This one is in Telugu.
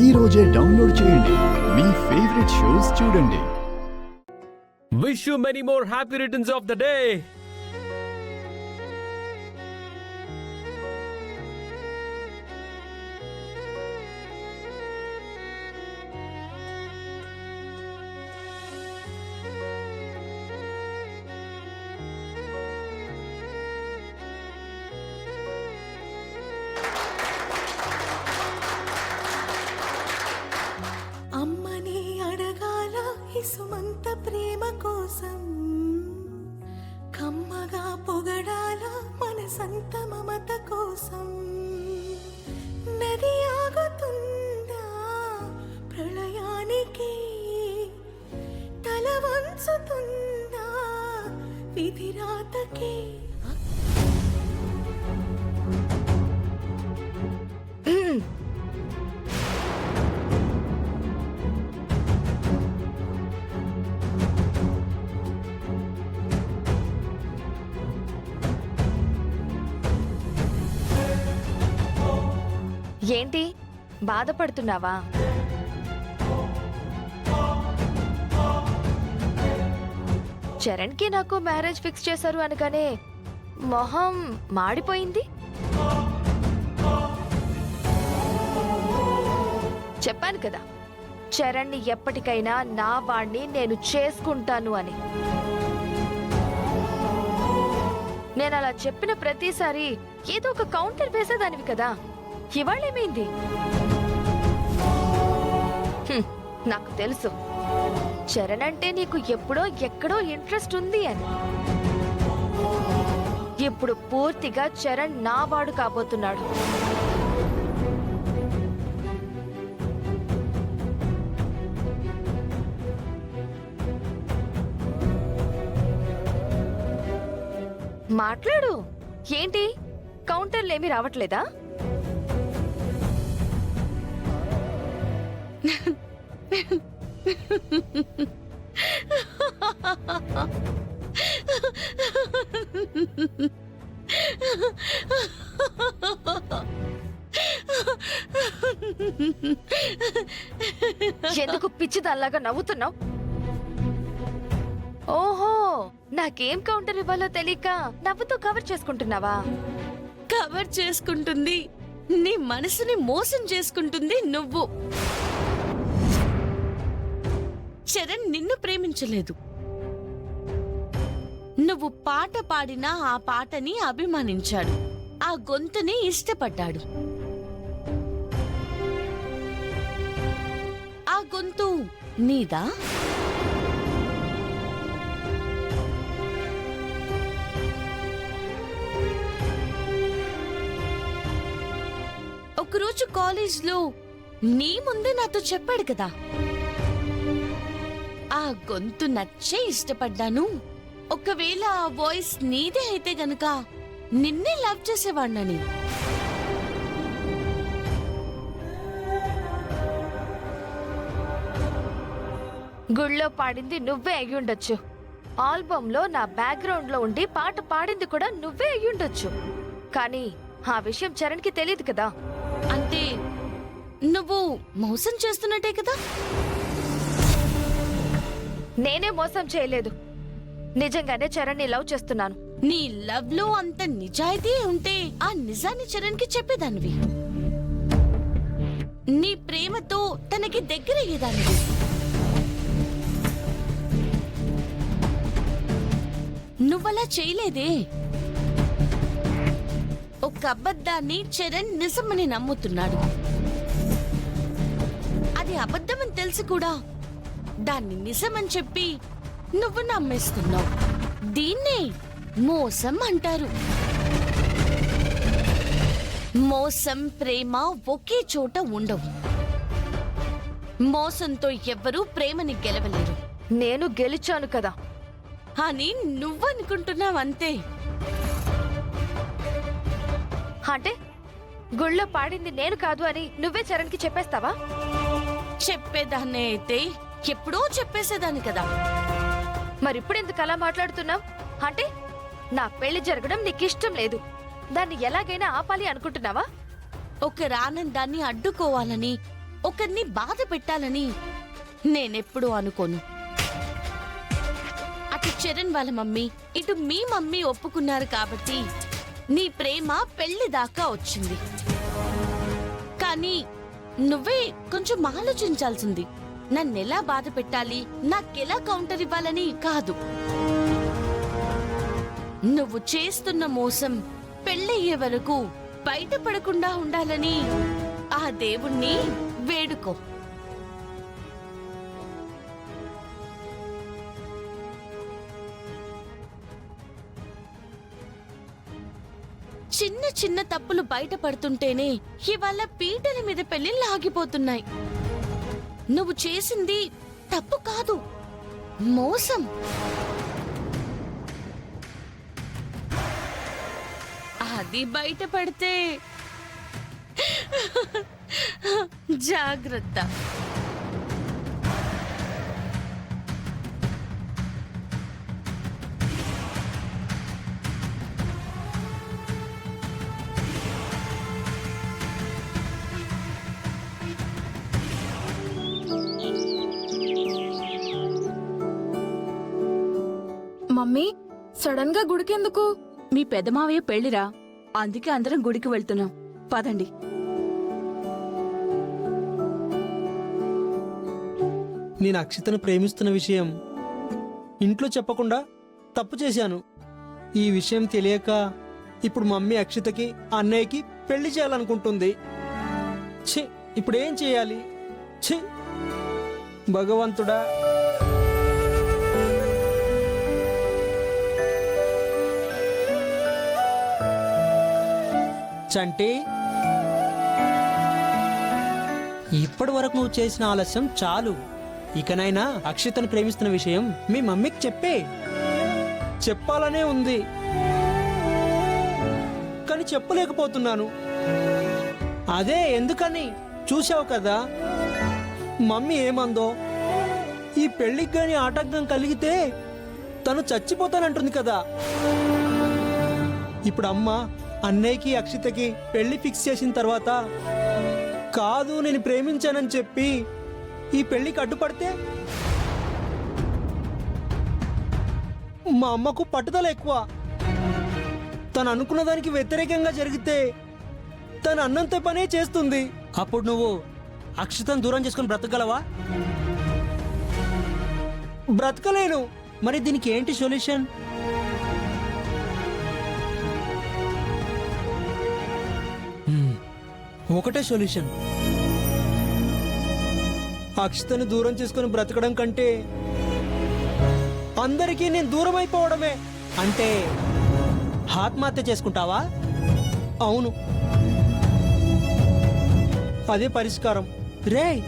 ఈ రోజే డౌన్లోడ్ చేయండి, మీ ఫేవరెట్ షోస్ చూడండి. Wish you many more happy returns of the day. అమ్మని అడగాల సుమంత ప్రేమ కోసం, కమ్మగా పొగడాల మనసంత మమత కోసం. నది ఆగుతుందా ప్రళయానికి, తల వంచుతుందా విధిరాతకి. ఏంటి బాధపడుతున్నావా? చరణ్కి నాకు మ్యారేజ్ ఫిక్స్ చేశారు అనగానే మొహం మాడిపోయింది. చెప్పాను కదా, చరణ్ని ఎప్పటికైనా నా వాణ్ణి నేను చేసుకుంటాను అని. నేను అలా చెప్పిన ప్రతిసారి ఏదో ఒక కౌంటర్ వేసేదానివి కదా, ఇవాళేమైంది? నాకు తెలుసు చరణ్ అంటే నీకు ఎప్పుడో ఎక్కడో ఇంట్రెస్ట్ ఉంది అని. ఇప్పుడు పూర్తిగా చరణ్ నా వాడు కాబోతున్నాడు. మాట్లాడు. ఏంటి కౌంటర్లేమీ రావట్లేదా? ఎందుకు పిచ్చిదాల్లాగా నవ్వుతున్నావు? ఓహో, నాకేం కౌంటర్ ఇవ్వాలో తెలియక నవ్వుతూ కవర్ చేసుకుంటున్నావా? కవర్ చేసుకుంటుంది నీ మనసుని మోసం చేసుకుంటుంది నువ్వు. చరణ్ నిన్ను ప్రేమించలేదు, నువ్వు పాట పాడినా ఆ పాటని అభిమానించాడు, ఆ గొంతుని ఇష్టపడ్డాడు. ఆ గొంతు నీదా? ఒకరోజు కాలేజ్లో నీ ముందే నాతో చెప్పాడు కదా, ఆ గొంతు నచ్చే ఇష్టపడ్డాను, ఒకవేళ ఆ వాయిస్ నీదే అయితే గనుక నిన్నే లవ్ చేసేవాణ్ణని. గుళ్ళో పాడింది నువ్వే అయ్యుండొచ్చు, ఆల్బంలో నా బ్యాక్గ్రౌండ్ లో ఉండి పాట పాడింది కూడా నువ్వే అయ్యుండొచ్చు. కానీ ఆ విషయం చరణ్కి తెలియదు కదా. అంటే నువ్వు మోసం చేస్తున్నట్టే కదా? నేనే మోసం చేయలేదు, నిజంగానే చరణ్ని లవ్ చేస్తున్నాను. నీ లవ్ లో అంత నిజాయితీ ఉంటే ఆ నిజాన్ని చరణ్కి చెప్పేదానివి, నీ ప్రేమతో తనకి దగ్గరయ్యేదానివి. నువ్వలా చేయలేదే. ఒక అబద్ధాన్ని చరణ్ నిజమని నమ్ముతున్నాడు, అది అబద్ధమని తెలిసి కూడా దాన్ని నిజమని చెప్పి నువ్వు నమ్మేస్తున్నావు. దీన్నే మోసం అంటారు. మోసం, ప్రేమ ఒకే చోట ఉండవు. మోసంతో ఎవ్వరూ ప్రేమని గెలవలేరు. నేను గెలిచాను కదా అని నువ్వనుకుంటున్నావంతే. అంటే గుళ్ళో పాడింది నేను కాదు అని నువ్వే చరణ్కి చెప్పేస్తావా? చెప్పేదాన్నే అయితే ఎప్పుడో చెప్పేసేదాన్ని కదా. మరిప్పుడెందుకు అలా మాట్లాడుతున్నావు? అంటే నా పెళ్లి జరగడం నీకిష్టం లేదు, దాన్ని ఎలాగైనా ఆపాలి అనుకుంటున్నావా? ఒక ఆనందాన్ని అడ్డుకోవాలని ఒకరిని బాధ పెట్టాలని నేనెప్పుడూ అనుకోను. అటు చరణ్ వాళ్ళ మమ్మీ, ఇటు మీ మమ్మీ ఒప్పుకున్నారు కాబట్టి నీ ప్రేమ పెళ్లి దాకా వచ్చింది. కానీ నువ్వే కొంచెం ఆలోచించాల్సింది. నన్నెలా బాధ పెట్టాలి, నాకెలా కౌంటర్ ఇవ్వాలని కాదు. నువ్వు చేస్తున్న మోసం పెళ్ళయ్యే వరకు బయటపడకుండా ఉండాలని ఆ దేవుణ్ణి వేడుకో. చిన్న చిన్న తప్పులు బయటపడుతుంటేనే ఇవాళ పీటల మీద పెళ్లిళ్ళు ఆగిపోతున్నాయి. నువ్వు చేసింది తప్పు కాదు, మోసం. అది బయటపడితే జాగ్రత్త. మమ్మీ, సడన్ గా గుడికెందుకు? మీ పెద్దమావయ్య పెళ్లిరా, అందుకే అందరం గుడికి వెళ్తున్నాం. పదండి. నేను అక్షితను ప్రేమిస్తున్న విషయం ఇంట్లో చెప్పకుండా తప్పు చేశాను. ఈ విషయం తెలియక ఇప్పుడు మమ్మీ అక్షితకి అన్నయ్యకి పెళ్లి చేయాలనుకుంటుంది. ఛీ, ఇప్పుడేం చేయాలి? ఛీ, భగవంతుడా. చంటి, ఇప్పటి వరకు నువ్వు చేసిన ఆలస్యం చాలు. ఇకనైనా అక్షితను ప్రేమిస్తున్న విషయం మీ మమ్మీకి చెప్పాలనే ఉంది, కానీ చెప్పలేకపోతున్నాను. అదే ఎందుకని చూసావు కదా మమ్మీ ఏమందో. ఈ పెళ్లికి గాని ఆటంకం కలిగితే తను చచ్చిపోతానంటుంది కదా. ఇప్పుడు అమ్మ అన్నయ్యకి అక్షితకి పెళ్లి ఫిక్స్ చేసిన తర్వాత కాదు నేను ప్రేమించానని చెప్పి ఈ పెళ్లికి అడ్డుపడితే మా అమ్మకు పట్టుదల ఎక్కువ. తను అనుకున్న దానికి వ్యతిరేకంగా జరిగితే తను అన్నంత పనే చేస్తుంది. అప్పుడు నువ్వు అక్షితను దూరం చేసుకుని బ్రతకగలవా? బ్రతకలేను. మరి దీనికి ఏంటి సొల్యూషన్? ఒకటే సొల్యూషన్. అక్షితను దూరం చేసుకుని బ్రతకడం కంటే అందరికీ నేను దూరం అయిపోవడమే. అంటే ఆత్మహత్య చేసుకుంటావా? అవును, అదే పరిష్కారం. రేయ్,